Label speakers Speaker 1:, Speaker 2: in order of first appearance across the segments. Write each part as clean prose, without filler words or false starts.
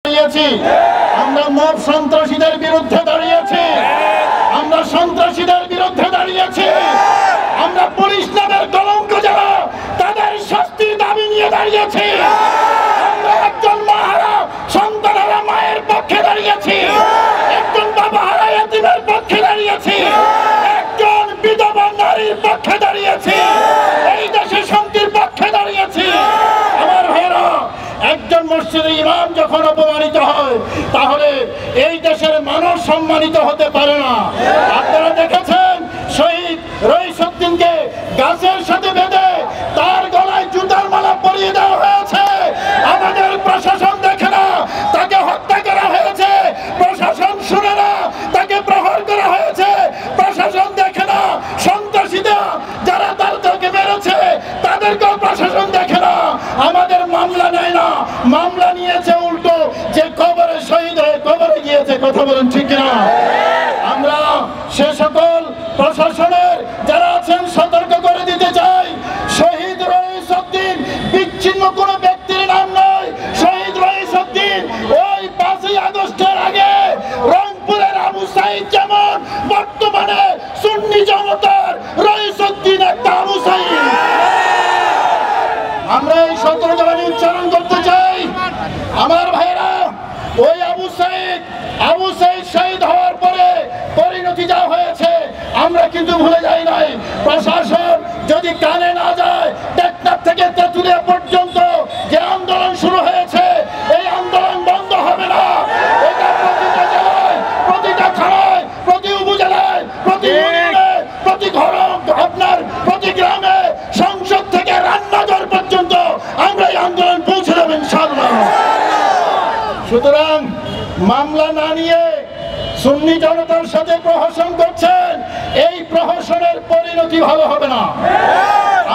Speaker 1: দাঁড়িয়েছি, আমরা মব সন্ত্রাসীদের বিরুদ্ধে দাঁড়িয়েছি, আমরা সন্ত্রাসীদের বিরুদ্ধে দাঁড়িয়েছি, আমরা পুলিশ নামের কলঙ্ক যারা তাদের শাস্তির দাবি নিয়ে দাঁড়িয়েছি, আমরা একজন মাহারা সন্তানেরা মায়ের পক্ষে দাঁড়িয়েছি, একজন বাবা হারা এতিমের পক্ষে দাঁড়িয়েছি, একজন বিধবা নারীর পক্ষে দাঁড়িয়েছি, এই দেশে শান্তির পক্ষে দাঁড়িয়েছি। আমার ভাইরা, একজন মসজিদের ইমাম যখন অপমানিত হয় তাহলে এই দেশের মানুষ সম্মানিত হতে পারে না। আপনারা দেখেছেন শহীদ রইসউদ্দিনকে গাছের সাথে বেঁধে তার গলায় জুতার মালা পরিয়ে দেওয়া হয়েছে, আমাদের প্রশাসন দেখে না তাকে হত্যা করা হয়েছে, প্রশাসন শুনে না তাকে প্রহার করা হয়েছে, প্রশাসন দেখে না সন্ত্রাসীরা যারা তাকে মেরেছে তাদেরকেও প্রশাসন দেখে না, আমাদের মামলা নেয় না, মামলা নিয়েছে উল্টো যে কবরে শহীদ হয়ে কবরে গিয়েছে। কথা বলেন ঠিক কিনা? আমরা সে সকল প্রশাসনের যারা আছেন সতর্ক করে দিতে চাই, শহীদ রইসউদ্দিন বিচ্ছিন্ন কোনো ব্যক্তির নাম নয়। শহীদ রইসউদ্দিন ওই 5ই আগস্টের আগে রংপুরের আবু সাইদ যেমন বর্তমানে সুন্নি জনতার রইসউদ্দিন একটা আবু সাইদ। আমরা এই সতর্কবাণী উচ্চারণ করতে চাই। আমার ভাইরা, ওই আবু সাইদ শহীদ হওয়ার পরে পরিণতি যা হয়েছে আমরা কিন্তু ভুলে যাই নাই। প্রশাসন যদি কানে না যায়, টেকনাফ থেকে তেঁতুলিয়া পর্যন্ত যে আন্দোলন শুরু হয়েছে এই আন্দোলন বন্ধ হবে না। এটা প্রতিটা জেলায়, প্রতিটা থানায়, প্রতি উপজেলায়, প্রতি ইউনিয়নে, প্রতি ঘর, আপনার প্রতি গ্রামে, সংসদ থেকে রান্নাঘর পর্যন্ত আমরা এই আন্দোলন পৌঁছে দেব ইনশাআল্লাহ। সুতরাং মামলা না নিয়ে সুন্নি জনতার সাথে প্রহসন করছেন, এই প্রহসনের পরিণতি ভালো হবে না।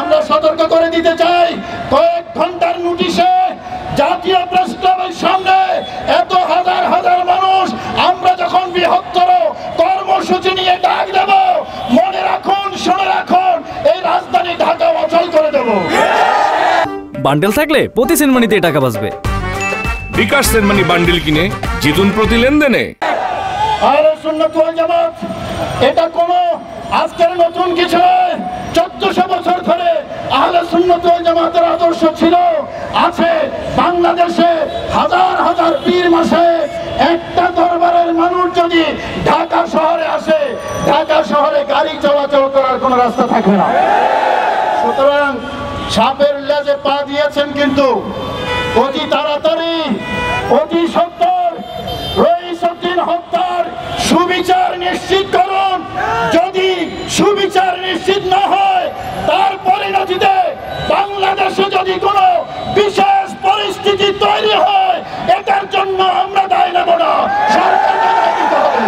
Speaker 1: আমরা সতর্ক করে দিতে চাই, কয়েক ঘন্টার নোটিশে জাতীয় প্রেস ক্লাবের সামনে এত হাজার হাজার মানুষ আমরা যখন বৃহত্তর কর্মসূচি নিয়ে ডাক দেব, মনে রাখুন, শুনে রাখুন, এই রাজধানী ঢাকা অচল করে দেব।
Speaker 2: বান্ডেল থাকলে প্রতি সেনমানিতে টাকা বাঁচবে।
Speaker 3: বিকাশ সেনমানি বান্ডেল কিনে জিতুন প্রতি লেনদেনে।
Speaker 1: আহলে সুন্নাত ওয়াল জামাত এটা কোনো আজকের নতুন কিছু নয়। 1400 বছর ধরে আহলে সুন্নাত ওয়াল জামাতের আদর্শ ছিল, আছে। বাংলাদেশে হাজার হাজার পীর মাসে একটা দরবারের মানুষ যদি ঢাকা শহরে আসে, ঢাকা শহরে গাড়ি চলাচল করার কোনো রাস্তা থাকে না। সুতরাং সাপের লেজে পা দিয়েছেন, কিন্তু অতি তাড়াতাড়ি, অতি সত্বর রইসউদ্দিন হত্যার সুবিচার নিশ্চিত করুন। যদি সুবিচার নিশ্চিত না হয়, তার পরিণতিতে বাংলাদেশে যদি কোনো বিশেষ পরিস্থিতি তৈরি হয়, এটার জন্য আমরা দায় নেব না, সরকারকে দায় নিতে হবে।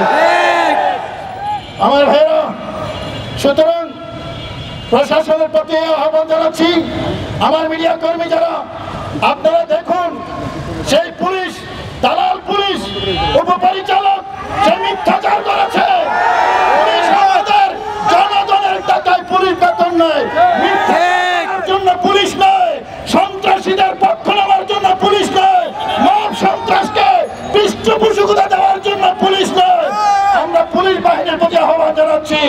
Speaker 1: আমার ভাইরা, সুতরাং প্রশাসনের প্রতি আহ্বান জানাচ্ছি, আমার মিডিয়া কর্মী যারা, আপনারা দেখুন সেই পুলিশ, দালাল পুলিশ, উপপরিচালক সে মিথ্যাচার করেছে। পুলিশ আমাদের জনগণের টাকায় পুলিশ বেতন নেয়, মিথ্যাচারের জন্য পুলিশ নয়, সন্ত্রাসীদের পক্ষ নেওয়ার জন্য পুলিশ নয়, মব সন্ত্রাসকে পৃষ্ঠপোষকতা দেওয়ার জন্য পুলিশ নয়। আমরা পুলিশ বাহিনীর প্রতি আহ্বান জানাচ্ছি,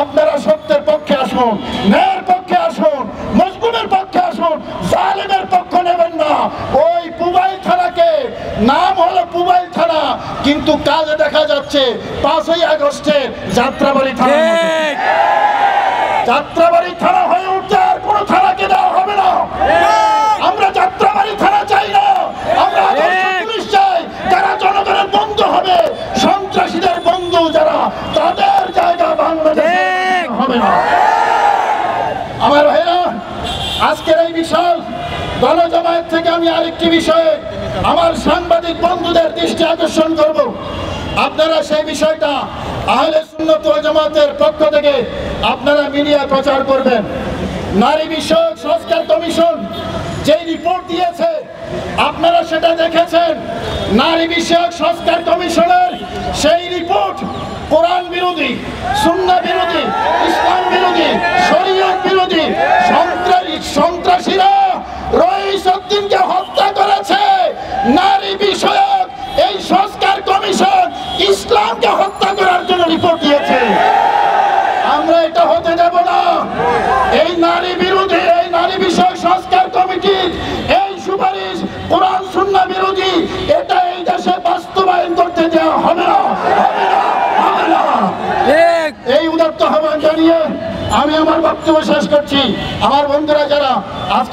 Speaker 1: আপনারা সত্যের পক্ষে আসুন, ন্যায়ের পক্ষে আসুন, মজলুমের পক্ষে আসুন, জালেমের পক্ষ নেবেন না। ওই পুবাইল থানাকে নাম হলো পুবাইল থানা, কিন্তু কাজে দেখা যাচ্ছে 5ই আগস্টে যাত্রাবাড়ি থানা। যাত্রাবাড়ি থানা হয়ে উঠতে আর কোনো থানাকে দেওয়া হবে না। আমরা যাত্রাবাড়ি থানা চাই না, আমরা আদর্শ পুলিশ চাই যারা জনগণের বন্ধু হবে, সন্ত্রাসীদের বন্ধু যারা, তাদের জায়গা বাংলাদেশে হবে না। আমার ভাইরা, আজকের এই বিশাল গণজমায়েত থেকে আমি আরেকটি বিষয়ে আমার সাংবাদিক বন্ধুদের দৃষ্টি আকর্ষণ করব। আপনারা সেই বিষয়টা আহলে সুন্নাত ওয়াল জামাতের পক্ষ থেকে আপনারা মিডিয়ায় প্রচার করবেন। নারী বিষয়ক সংস্কার কমিশন যে রিপোর্ট দিয়েছে আপনারা সেটা দেখেছেন। নারী বিষয়ক সংস্কার কমিশনের সেই রিপোর্ট কোরআন বিরোধী, সুন্নাহ বিরোধী, ইসলাম বিরোধী, শরীয়ত বিরোধী। সন্ত্রাসীরা রইসউদ্দিনকে হত্যা করেছে নারী বিষয়ক আমরা এটা হতে দেব না। এই নারী বিরোধী, এই নারী বিষয়ক সংস্কার কমিটির এই সুপারিশ কোরআন সুন্নাহ বিরোধী, এটা এই দেশে বাস্তবায়ন করতে দেওয়া হবে না, হবে না, হবে না। এই উদাত্ত আহ্বান জানিয়ে আমি আমার বক্তব্য শেষ করছি। আমার বন্ধুরা যারা আজকে